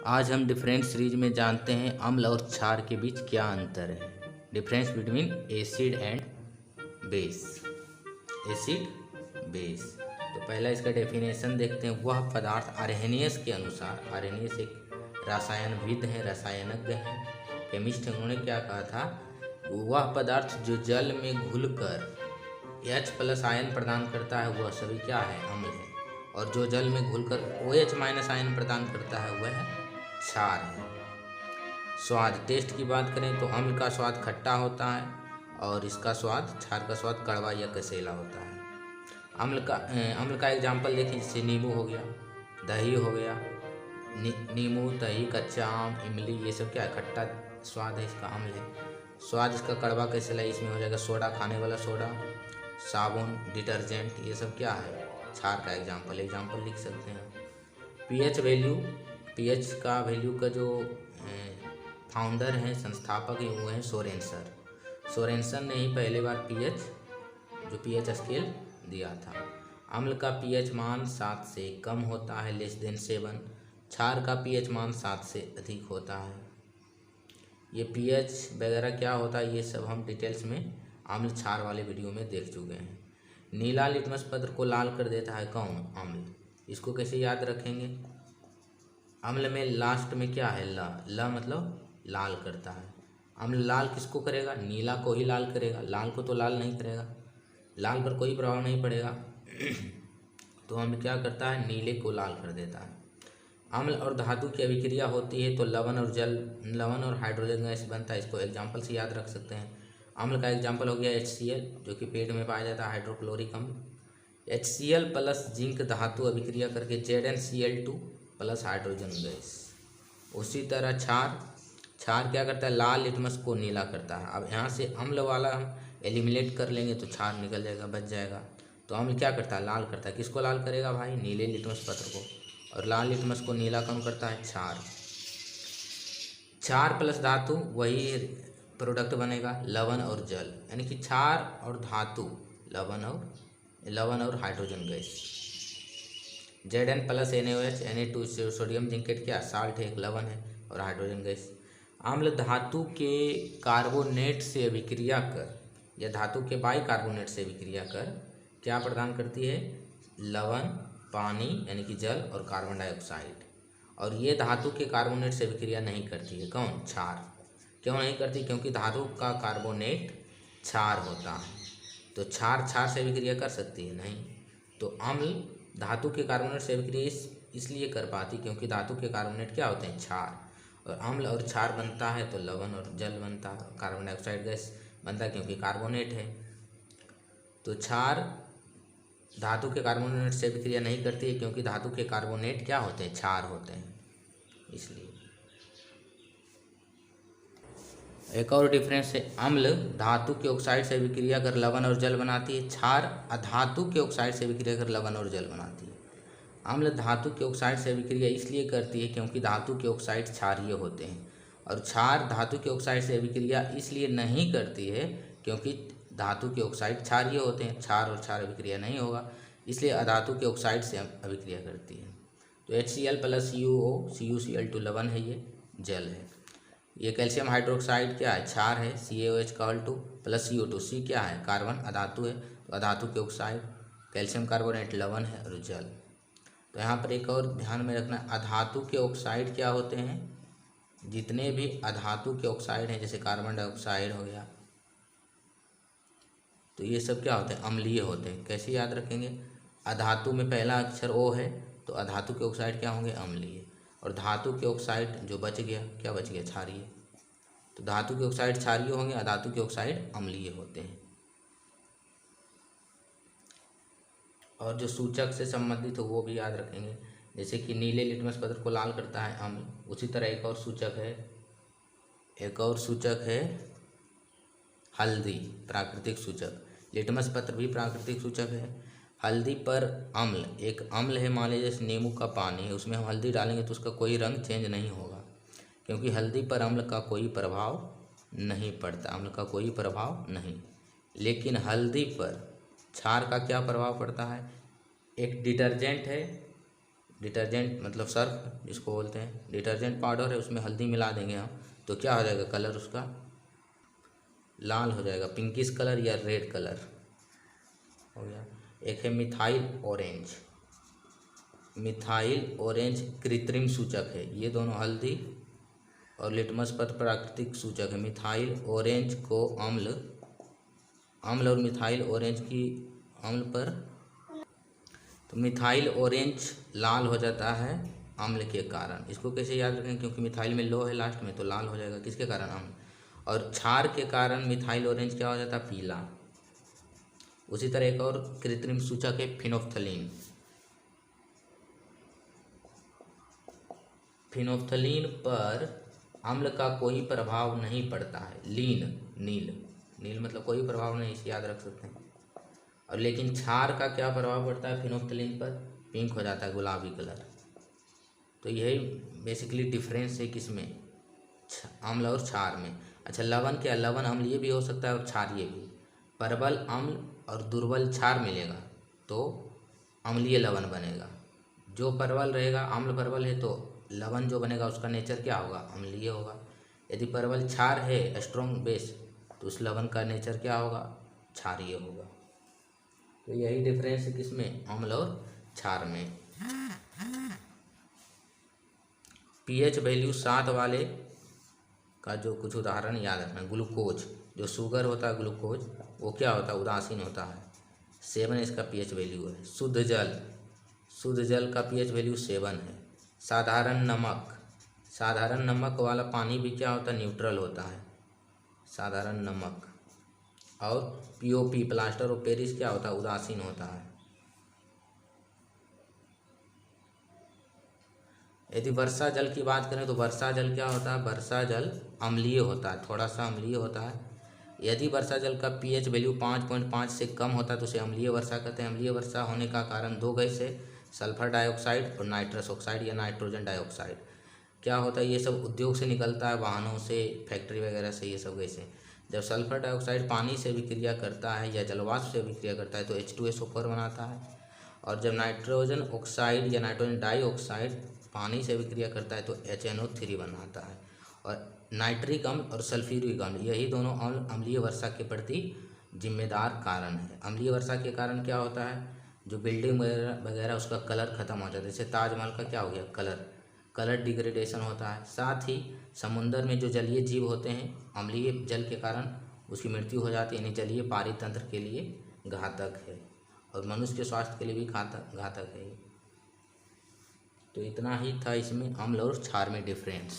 आज हम difference series में जानते हैं अम्ल और क्षार के बीच क्या अंतर है। Difference between acid and base. Acid base. तो पहला इसका डेफिनेशन देखते हैं। वह पदार्थ आर्हेनियस के अनुसार, आर्हेनियस एक रसायनविद हैं, रसायनज्ञ हैं, केमिस्ट हैं। उन्होंने क्या कहा था, वह पदार्थ जो जल में घुलकर H+ आयन प्रदान करता है वह सभी क्या है, अम्ल है। और जो जल में घुलकर OH- आयन प्रदान करता है वह क्षार है। स्वाद, टेस्ट की बात करें तो अम्ल का स्वाद खट्टा होता है और इसका स्वाद, क्षार का स्वाद कड़वा या कसेला होता है। अम्ल का एग्जाम्पल देखिए, जैसे नींबू हो गया, दही हो गया। नींबू, दही, कच्चा आम, इमली, ये सब क्या है, खट्टा स्वाद है, इसका अम्ल है। स्वाद इसका कड़वा कसेला, इसमें हो जाएगा सोडा, खाने वाला सोडा, साबुन, डिटर्जेंट, ये सब क्या है, क्षार का एग्जाम्पल लिख सकते हैं। पीएच वैल्यू, पीएच का वैल्यू का जो फाउंडर हैं, संस्थापक हैं, वो हैं सोरेनसर। सोरेनसन ने ही पहले बार पीएच स्केल दिया था। अम्ल का पीएच मान 7 से कम होता है, <7। क्षार का पीएच मान 7 से अधिक होता है। ये पीएच वगैरह क्या होता है, ये सब हम डिटेल्स में अम्ल क्षार वाले वीडियो में देख चुके हैं। नीला लिटमस पत्र को लाल कर देता है कौन, अम्ल। इसको कैसे याद रखेंगे, अम्ल में लास्ट में क्या है, ल मतलब लाल करता है। अम्ल लाल किसको करेगा, नीला को ही लाल करेगा, लाल को तो लाल नहीं करेगा, लाल पर कोई प्रभाव नहीं पड़ेगा। तो अम्ल क्या करता है, नीले को लाल कर देता है। अम्ल और धातु की अभिक्रिया होती है तो लवण और हाइड्रोजन गैस बनता है। इसको एग्जाम्पल से याद रख सकते हैं। अम्ल का एग्जाम्पल हो गया HCl, जो कि पेट में पाया जाता है, हाइड्रोक्लोरिक अम्ल। HCl प्लस जिंक धातु अभिक्रिया करके ZnCl2 प्लस हाइड्रोजन गैस। उसी तरह क्षार क्या करता है, लाल लिटमस को नीला करता है। अब यहाँ से अम्ल वाला हम एलिमिनेट कर लेंगे तो क्षार निकल जाएगा, बच जाएगा। तो अम्ल क्या करता है, लाल करता है। किसको लाल करेगा भाई, नीले लिटमस पत्र को। और लाल लिटमस को नीला कौन करता है, क्षार। क्षार प्लस धातु, वही प्रोडक्ट बनेगा, लवण और जल। यानी कि क्षार और धातु, लवण और hydrogen gas. Zn plus NaOH, Na2 sodium zincate क्या, साल्ट है, एक लवण है और हाइड्रोजन गैस। अम्ल धातु के कार्बोनेट से अभिक्रिया कर या धातु के बाइकार्बोनेट से अभिक्रिया कर क्या प्रदान करती है, लवण, पानी यानी कि जल और कार्बन डाइऑक्साइड। और ये धातु के कार्बोनेट से अभिक्रिया नहीं करती है, कौन, क्षार। क्यों नहीं करती, क्योंकि धातु का कार्बोनेट क्षार होता है। तो क्षार से अभिक्रिया कर सकती है, नहीं। तो अम्ल धातु के कार्बोनेट से अभिक्रिया इसलिए कर पाती क्योंकि धातु के कार्बोनेट क्या होते हैं, क्षार। और अम्ल और क्षार बनता है तो लवण और जल बनता है, कार्बन डाइऑक्साइड गैस बनता है क्योंकि कार्बोनेट है। तो क्षार धातु के कार्बोनेट से अभिक्रिया नहीं करती है क्योंकि धातु के कार्बोनेट क्या होते हैं, क्षार होते हैं, इसलिए। एक और डिफरेंस है, अम्ल धातु के ऑक्साइड से अभिक्रिया कर लवण और जल बनाती है, क्षार अधातु के ऑक्साइड से अभिक्रिया कर लवण और जल बनाती है। अम्ल धातु के ऑक्साइड से अभिक्रिया इसलिए करती है क्योंकि धातु के ऑक्साइड क्षारीय होते हैं। और क्षार धातु के ऑक्साइड से अभिक्रिया इसलिए नहीं करती है क्योंकि धातु के ऑक्साइड क्षारीय होते हैं। क्षार और क्षार अभिक्रिया नहीं होगा, इसलिए अधातु के ऑक्साइड से अभिक्रिया करती है। तो HCl प्लस CuCl2 लवण है, ये जल है। ये कैल्शियम हाइड्रोक्साइड क्या है, क्षार है, CaOH प्लस CO2, C क्या है, कार्बन, अधातु है, तो अधातु के ऑक्साइड, कैल्शियम कार्बोनेट लवण है और जल। तो यहाँ पर एक और ध्यान में रखना, अधातु के ऑक्साइड क्या होते हैं, जितने भी अधातु के ऑक्साइड हैं, जैसे कार्बन डाइऑक्साइड हो गया, तो ये सब क्या होते हैं, अम्लीय होते हैं। कैसे याद रखेंगे, अधातु में पहला अक्षर O है तो अधातु के ऑक्साइड क्या होंगे, अम्लीय। और धातु के ऑक्साइड जो बच गया, क्या बच गया, क्षारीय। तो धातु के ऑक्साइड क्षारीय होंगे, अधातु के ऑक्साइड अम्लीय होते हैं। और जो सूचक से संबंधित हो वो भी याद रखेंगे, जैसे कि नीले लिटमस पत्र को लाल करता है अम्ल, उसी तरह एक और सूचक है हल्दी, प्राकृतिक सूचक। लिटमस पत्र भी प्राकृतिक सूचक है। हल्दी पर अम्ल, एक अम्ल है, मान लीजिए जैसे नींबू का पानी है, उसमें हम हल्दी डालेंगे तो उसका कोई रंग चेंज नहीं होगा क्योंकि हल्दी पर अम्ल का कोई प्रभाव नहीं पड़ता, अम्ल का कोई प्रभाव नहीं। लेकिन हल्दी पर क्षार का क्या प्रभाव पड़ता है, एक डिटर्जेंट है, डिटर्जेंट मतलब सर्फ जिसको बोलते हैं, डिटर्जेंट पाउडर है, उसमें हल्दी मिला देंगे हम तो क्या हो जाएगा, कलर उसका लाल हो जाएगा, पिंकिश कलर या रेड कलर हो गया। एक है मिथाइल ऑरेंज। मिथाइल ऑरेंज कृत्रिम सूचक है, ये दोनों हल्दी और लिटमस पत्र प्राकृतिक सूचक है। मिथाइल ऑरेंज को अम्ल और मिथाइल ऑरेंज की अम्ल पर, तो मिथाइल ऑरेंज लाल हो जाता है अम्ल के कारण। इसको कैसे याद रखें, क्योंकि मिथाइल में लो है लास्ट में, तो लाल हो जाएगा किसके कारण, अम्ल। और क्षार के कारण मिथाइल ऑरेंज क्या हो जाता है, पीला। उसी तरह एक और कृत्रिम सूचक है फिनोफ्थलीन। फिनोफ्थलीन पर अम्ल का कोई प्रभाव नहीं पड़ता है। नील मतलब कोई प्रभाव नहीं, इसे याद रख सकते हैं। और लेकिन क्षार का क्या प्रभाव पड़ता है फिनोफ्थलीन पर, पिंक हो जाता है, गुलाबी कलर। तो यही बेसिकली डिफरेंस है किसमें, अम्ल और क्षार में। अच्छा, लवण क्या, लवण अम्लीय भी हो सकता है और क्षारीय भी। प्रबल अम्ल और दुर्बल क्षार मिलेगा तो अम्लीय लवण बनेगा। जो प्रबल रहेगा, अम्ल प्रबल है तो लवण जो बनेगा उसका नेचर क्या होगा, अम्लीय होगा। यदि प्रबल क्षार है, स्ट्रॉन्ग बेस, तो उस लवण का नेचर क्या होगा, क्षारीय होगा। तो यही डिफरेंस है किसमें, अम्ल और क्षार में। पीएच वैल्यू 7 वाले का जो कुछ उदाहरण याद रखना। ग्लूकोज, जो शुगर होता है ग्लूकोज, वो क्या होता है, उदासीन होता है, 7 इसका पीएच वैल्यू है। शुद्ध जल का पीएच वैल्यू 7 है। साधारण नमक वाला पानी भी क्या होता है, न्यूट्रल होता है, साधारण नमक। और पीओपी प्लास्टर ऑफ पेरिस क्या होता है, उदासीन होता है। यदि वर्षा जल की बात करें तो वर्षा जल क्या होता है, वर्षा जल अम्लीय होता है, थोड़ा सा अम्लीय होता है। यदि वर्षा जल का पीएच वैल्यू 5.5 से कम होता है तो उसे अम्लीय वर्षा कहते हैं। अम्लीय वर्षा होने का कारण 2 गैस है, सल्फर डाइऑक्साइड और नाइट्रस ऑक्साइड या नाइट्रोजन डाइऑक्साइड। क्या होता है, ये सब उद्योग से निकलता है, वाहनों से, फैक्ट्री वगैरह से, ये सब गैसें। जब सल्फर डाइऑक्साइड पानी से विक्रिया करता है या जलवाष्प से विक्रिया करता है तो H2SO4 बनाता है। और जब नाइट्रोजन ऑक्साइड या नाइट्रोजन डाइऑक्साइड पानी से विक्रिया करता है तो HNO3 बनाता है। और नाइट्रिक अम्ल और सल्फ्यूरिक अम्ल, यही दोनों अम्ल अम्लीय वर्षा के प्रति जिम्मेदार कारण है। अम्लीय वर्षा के कारण क्या होता है, जो बिल्डिंग वगैरह उसका कलर ख़त्म हो जाता है। जैसे ताजमहल का क्या हो गया, कलर डिग्रेडेशन होता है। साथ ही समुद्र में जो जलीय जीव होते हैं, अम्लीय जल के कारण उसकी मृत्यु हो जाती है, यानी जलीय पारितंत्र के लिए घातक है और मनुष्य के स्वास्थ्य के लिए भी घातक है। तो इतना ही था इसमें अम्ल और क्षार में डिफरेंस।